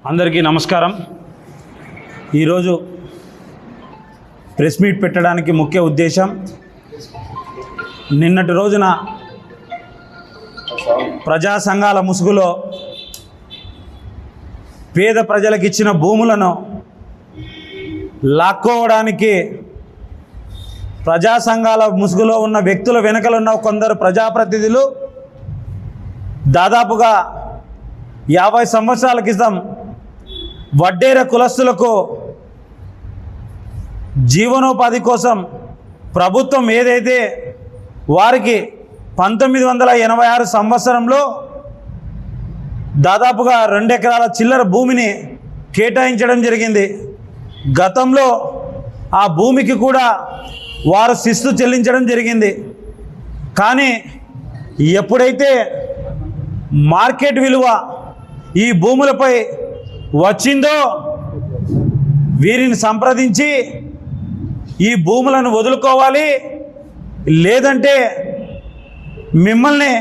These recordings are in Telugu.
అందరికీ నమస్కారం. ఈరోజు ప్రెస్ మీట్ పెట్టడానికి ముఖ్య ఉద్దేశం, నిన్నటి రోజున ప్రజా సంఘాల ముసుగులో పేద ప్రజలకు ఇచ్చిన భూములను లాక్కోవడానికి ప్రజా సంఘాల ముసుగులో ఉన్న వ్యక్తుల వెనుకలున్న కొందరు ప్రజాప్రతినిధులు దాదాపుగా 50 సంవత్సరాల క్రితం వడ్డేర కులస్తులకు జీవనోపాధి కోసం ప్రభుత్వం ఏదైతే వారికి 1986 సంవత్సరంలో దాదాపుగా 2 ఎకరాల చిల్లర భూమిని కేటాయించడం జరిగింది. గతంలో ఆ భూమికి కూడా వారు శిస్తు చెల్లించడం జరిగింది. కానీ ఎప్పుడైతే మార్కెట్ విలువ ఈ భూములపై వచ్చిందో వీరిని సంప్రదించి ఈ భూములను వదులుకోవాలి, లేదంటే మిమ్మల్ని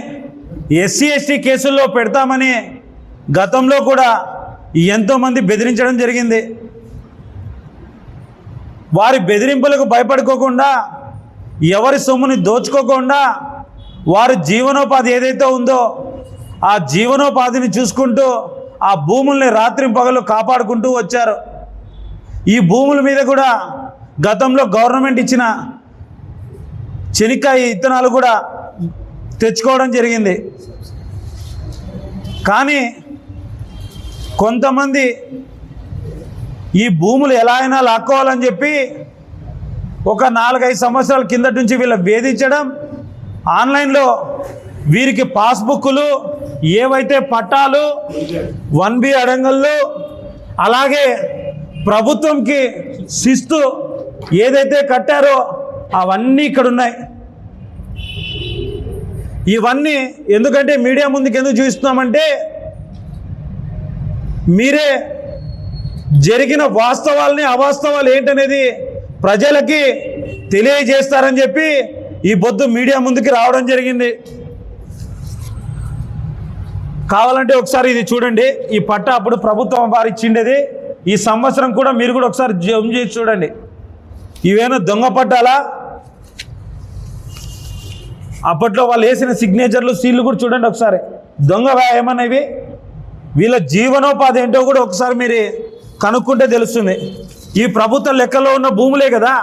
ఎస్సీ ఎస్టీ కేసుల్లో పెడతామని గతంలో కూడా ఎంతోమంది బెదిరించడం జరిగింది. వారి బెదిరింపులకు భయపడుకోకుండా, ఎవరి సొమ్ముని దోచుకోకుండా వారి జీవనోపాధి ఏదైతే ఉందో ఆ జీవనోపాధిని చూసుకుంటూ ఆ భూముల్ని రాత్రింపగలు కాపాడుకుంటూ వచ్చారు. ఈ భూముల మీద కూడా గతంలో గవర్నమెంట్ ఇచ్చిన చెనిక్కాయ విత్తనాలు కూడా తెచ్చుకోవడం జరిగింది. కానీ కొంతమంది ఈ భూములు ఎలా అయినా లాక్కోవాలని చెప్పి ఒక 4-5 సంవత్సరాల కిందటి నుంచి వీళ్ళ వేధించడం, ఆన్లైన్లో వీరికి పాస్బుక్లు, ఏవైతే పట్టాలు, 1B అడంగళ్ళు, అలాగే ప్రభుత్వంకి శిస్తు ఏదైతే కట్టారో అవన్నీ ఇక్కడ ఉన్నాయి. ఇవన్నీ ఎందుకంటే మీడియా ముందుకు ఎందుకు చూపిస్తున్నామంటే, మీరే జరిగిన వాస్తవాలని అవాస్తవాలు ఏంటనేది ప్రజలకి తెలియజేస్తారని చెప్పి ఈ పొద్దు మీడియా ముందుకి రావడం జరిగింది. కావాలంటే ఒకసారి ఇది చూడండి. ఈ పట్ట అప్పుడు ప్రభుత్వం వారు ఇచ్చిండేది. ఈ సంవత్సరం కూడా మీరు కూడా ఒకసారి జూమ్ చేసి చూడండి. ఇవేనా దొంగ పట్టాలా? అప్పట్లో వాళ్ళు వేసిన సిగ్నేచర్లు, సీళ్లు కూడా చూడండి ఒకసారి. దొంగ ఏమన్నా ఇవి? వీళ్ళ జీవనోపాధి ఏంటో కూడా ఒకసారి మీరు కనుక్కుంటే తెలుస్తుంది. ఈ ప్రభుత్వ లెక్కలో ఉన్న భూములే కదా.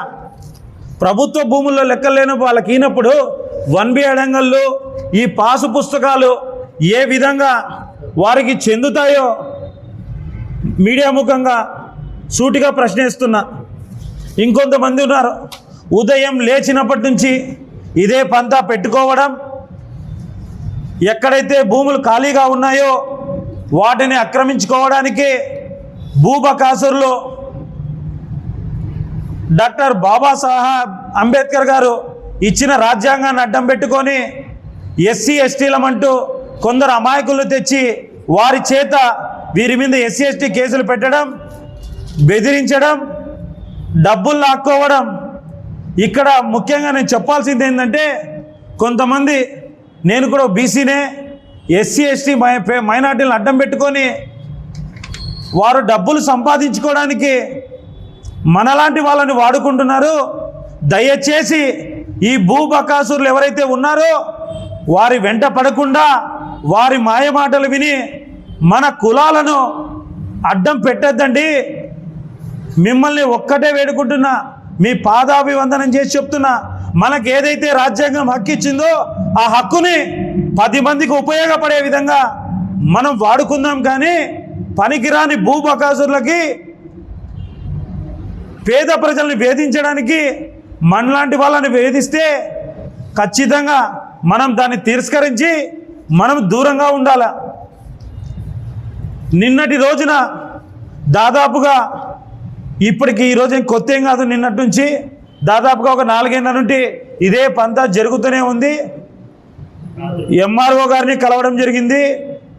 ప్రభుత్వ భూముల్లో లెక్కలు లేని వాళ్ళకి ఈనప్పుడు 1B అడంగళ్ళు, ఈ పాసు పుస్తకాలు ఏ విధంగా వారికి చెందుతాయో మీడియా ముఖంగా సూటిగా ప్రశ్నిస్తున్నా. ఇంకొంతమంది ఉన్నారు, ఉదయం లేచినప్పటి నుంచి ఇదే పంతా పెట్టుకోవడం, ఎక్కడైతే భూములు ఖాళీగా ఉన్నాయో వాటిని ఆక్రమించుకోవడానికి భూబకాసురులు డాక్టర్ బాబాసాహెబ్ అంబేద్కర్ గారు ఇచ్చిన రాజ్యాంగాన్ని అడ్డం పెట్టుకొని ఎస్సీ ఎస్టీలమంటూ కొందరు అమాయకులు తెచ్చి వారి చేత వీరి మీద ఎస్సీ ఎస్టీ కేసులు పెట్టడం, బెదిరించడం, డబ్బులు లాక్కోవడం. ఇక్కడ ముఖ్యంగా నేను చెప్పాల్సింది ఏంటంటే, కొంతమంది, నేను కూడా బీసీనే, ఎస్సీ ఎస్టీ మైనార్టీలను అడ్డం పెట్టుకొని వారు డబ్బులు సంపాదించుకోవడానికి మనలాంటి వాళ్ళని వాడుకుంటున్నారు. దయచేసి ఈ భూబకాసురులు ఎవరైతే ఉన్నారో వారి వెంట పడకుండా వారి మాయమాటలు విని మన కులాలను అడ్డం పెట్టద్దండి. మిమ్మల్ని ఒక్కటే వేడుకుంటున్నా, మీ పాదాభివందనం చేసి చెప్తున్నా, మనకు ఏదైతే రాజ్యాంగం హక్కు ఇచ్చిందో ఆ హక్కుని 10 మందికి ఉపయోగపడే విధంగా మనం వాడుకుందాం. కానీ పనికిరాని భూబకాసురులకి, పేద ప్రజల్ని వేధించడానికి, మనలాంటి వాళ్ళని వేధిస్తే ఖచ్చితంగా మనం దాన్ని తిరస్కరించి మనం దూరంగా ఉండాలి. నిన్నటి రోజున దాదాపుగా ఇప్పటికి ఈ రోజు కొత్త ఏం కాదు, నిన్నటి నుంచి దాదాపుగా ఒక 4 ఏళ్ల నుండి ఇదే పంతా జరుగుతూనే ఉంది. ఎంఆర్ఓ గారిని కలవడం జరిగింది,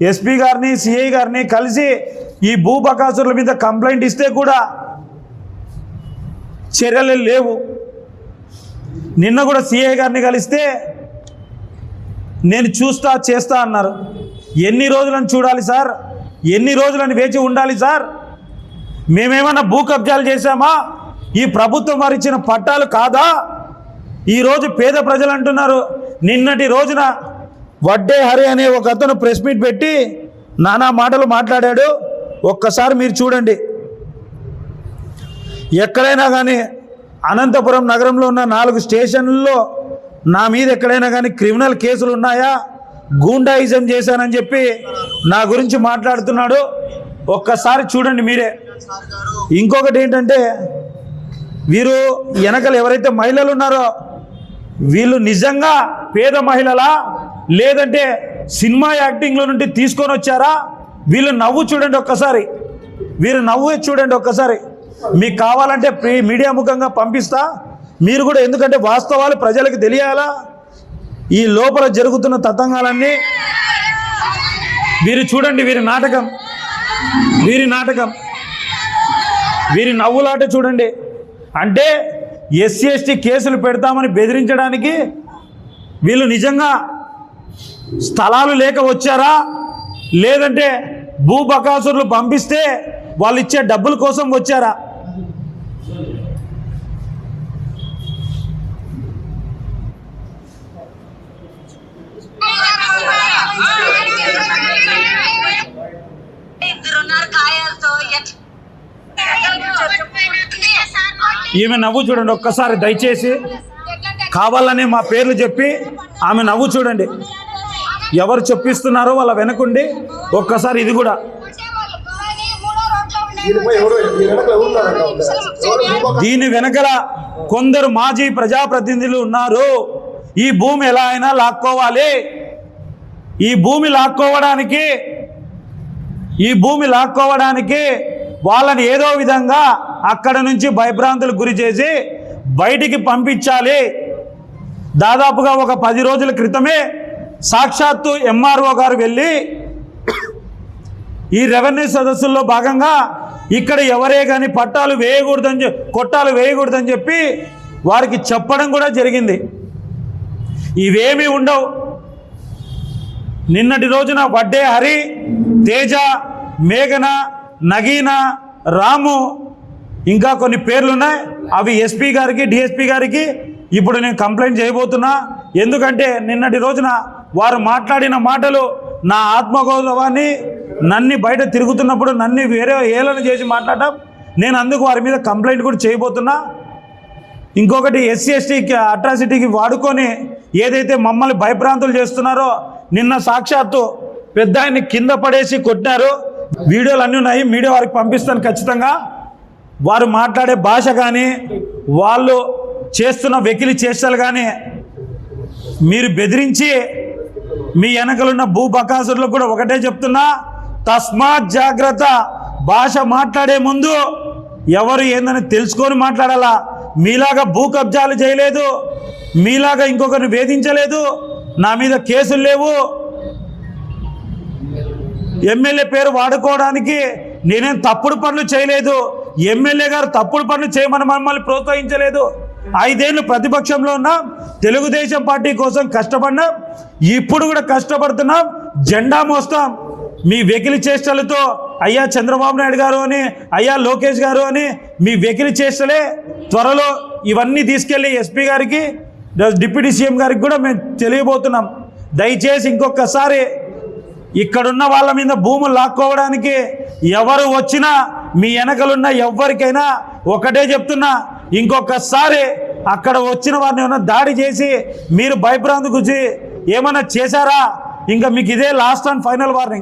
ఎస్పీ గారిని, సిఐ గారిని కలిసి ఈ భూబకాసురుల మీద కంప్లైంట్ ఇస్తే కూడా చర్యలు లేవు. నిన్న కూడా సిఐ గారిని కలిస్తే నేను చూస్తా చేస్తా అన్నారు. ఎన్ని రోజులను చూడాలి సార్? ఎన్ని రోజులని వేచి ఉండాలి సార్? మేమేమన్నా భూ కబ్జాలు చేశామా? ఈ ప్రభుత్వం వారు ఇచ్చిన పట్టాలు కాదా? ఈరోజు పేద ప్రజలు అంటున్నారు. నిన్నటి రోజున వడ్డే హరి అనే ఒక అతను ప్రెస్ మీట్ పెట్టి నానా మాటలు మాట్లాడాడు. ఒక్కసారి మీరు చూడండి. ఎక్కడైనా కానీ అనంతపురం నగరంలో ఉన్న 4 స్టేషన్లలో నా మీద ఎక్కడైనా కానీ క్రిమినల్ కేసులు ఉన్నాయా, గూండాయిజం చేశానని చెప్పి నా గురించి మాట్లాడుతున్నాడు. ఒక్కసారి చూడండి మీరే. ఇంకొకటి ఏంటంటే, వీరు వెనకలు ఎవరైతే మహిళలు ఉన్నారో వీళ్ళు నిజంగా పేద మహిళలా లేదంటే సినిమా యాక్టింగ్లో నుండి తీసుకొని వచ్చారా? వీళ్ళు నవ్వు చూడండి ఒక్కసారి, వీరు నవ్వు చూడండి ఒక్కసారి. మీకు కావాలంటే మీడియా ముఖంగా పంపిస్తా, మీరు కూడా, ఎందుకంటే వాస్తవాలు ప్రజలకు తెలియాలా. ఈ లోపల జరుగుతున్న తతంగాలన్నీ వీరు చూడండి. వీరి నాటకం, వీరి నవ్వులాట చూడండి. అంటే ఎస్సీ ఎస్టీ కేసులు పెడతామని బెదిరించడానికి వీళ్ళు నిజంగా స్థలాలు లేక వచ్చారా, లేదంటే భూ బకాసురులు పంపిస్తే వాళ్ళు ఇచ్చే డబ్బుల కోసం వచ్చారా? ఈమె నవ్వు చూడండి ఒక్కసారి, దయచేసి కావాలనే మా పేర్లు చెప్పి ఆమె నవ్వు చూడండి. ఎవరు చెప్పిస్తున్నారో వాళ్ళ వెనకుండి ఒక్కసారి ఇది కూడా. దీని వెనకల కొందరు మాజీ ప్రజాప్రతినిధులు ఉన్నారు. ఈ భూమి ఎలా అయినా లాక్కోవాలి, ఈ భూమి లాక్కోవడానికి వాళ్ళని ఏదో విధంగా అక్కడ నుంచి భయభ్రాంతులకు గురి చేసి బయటికి పంపించాలి. దాదాపుగా ఒక 10 రోజుల క్రితమే సాక్షాత్తు ఎంఆర్ఓ గారు వెళ్ళి ఈ రెవెన్యూ సదస్సుల్లో భాగంగా ఇక్కడ ఎవరే కానీ కొట్టాలు వేయకూడదని చెప్పి వారికి చెప్పడం కూడా జరిగింది. ఇవేమీ ఉండవు. నిన్నటి రోజున వడ్డే హరి, తేజ, మేఘన, నగీనా, రాము, ఇంకా కొన్ని పేర్లున్నాయి. అవి ఎస్పీ గారికి, డిఎస్పీ గారికి ఇప్పుడు నేను కంప్లైంట్ చేయబోతున్నా. ఎందుకంటే నిన్నటి రోజున వారు మాట్లాడిన మాటలు నా ఆత్మగౌరవాన్ని, నన్ను బయట తిరుగుతున్నప్పుడు నన్ను వేరే ఏళన చేసి మాట్లాడటం, నేను అందుకు వారి మీద కంప్లైంట్ కూడా చేయబోతున్నా. ఇంకొకటి, ఎస్సీ ఎస్టీకి అట్రాసిటీకి వాడుకొని ఏదైతే మమ్మల్ని భయభ్రాంతులు చేస్తున్నారో, నిన్న సాక్షాత్తు పెద్ద ఆయన్ని కింద పడేసి కొట్టారు. వీడియోలు అన్నీ ఉన్నాయి, మీడియా వారికి పంపిస్తాను ఖచ్చితంగా. వారు మాట్లాడే భాష కానీ, వాళ్ళు చేస్తున్న వెకిలి చేష్టలు కానీ, మీరు బెదిరించి మీ వెనకలున్న భూ బకాసురులకు కూడా ఒకటే చెప్తున్నా, తస్మాత్ జాగ్రత్త. భాష మాట్లాడే ముందు ఎవరు ఏందని తెలుసుకొని మాట్లాడాలా. మీలాగా భూ కబ్జాలు చేయలేదు, మీలాగా ఇంకొకరిని వేధించలేదు, నా మీద కేసులు లేవు. ఎమ్మెల్యే పేరు వాడుకోవడానికి నేనేం తప్పుడు పనులు చేయలేదు. ఎమ్మెల్యే గారు తప్పుడు పనులు చేయమని మమ్మల్ని ప్రోత్సహించలేదు. 5 ఏళ్ళు ప్రతిపక్షంలో ఉన్నాం, తెలుగుదేశం పార్టీ కోసం కష్టపడినాం, ఇప్పుడు కూడా కష్టపడుతున్నాం, జెండా మోస్తాం. మీ వెకిలి చేష్టలతో అయ్యా చంద్రబాబు నాయుడు గారు అని, అయ్యా లోకేష్ గారు అని మీ వెకిలి చేష్టలే త్వరలో ఇవన్నీ తీసుకెళ్ళి ఎస్పీ గారికి, డిప్యూటీ సీఎం గారికి కూడా మేము తెలియబోతున్నాం. దయచేసి ఇంకొకసారి ఇక్కడున్న వాళ్ళ మీద భూములు లాక్కోవడానికి ఎవరు వచ్చినా, మీ వెనకలున్న ఎవరికైనా ఒకటే చెప్తున్నా, ఇంకొకసారి అక్కడ వచ్చిన వారిని ఏమైనా దాడి చేసి మీరు భయభ్రాంతి గురించి ఏమైనా చేశారా, ఇంకా మీకు ఇదే లాస్ట్ అండ్ ఫైనల్ వార్నింగ్.